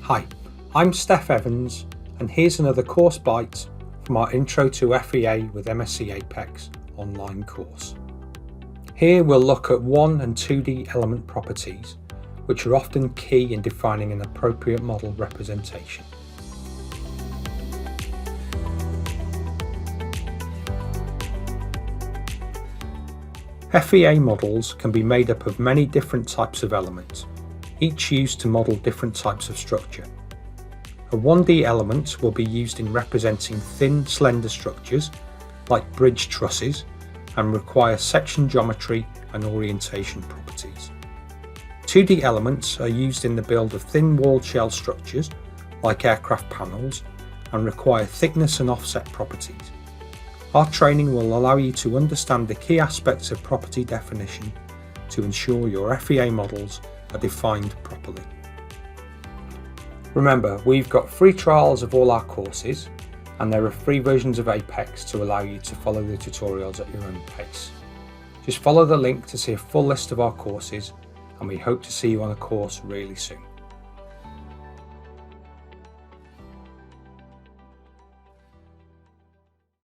Hi, I'm Steph Evans, and here's another course bite from our Intro to FEA with MSC Apex online course. Here we'll look at 1 and 2D element properties, which are often key in defining an appropriate model representation. FEA models can be made up of many different types of elements, each used to model different types of structure. A 1D element will be used in representing thin, slender structures like bridge trusses and require section geometry and orientation properties. 2D elements are used in the build of thin walled shell structures like aircraft panels and require thickness and offset properties. Our training will allow you to understand the key aspects of property definition to ensure your FEA models are defined properly. Remember, we've got free trials of all our courses, and there are free versions of Apex to allow you to follow the tutorials at your own pace. Just follow the link to see a full list of our courses, and we hope to see you on a course really soon.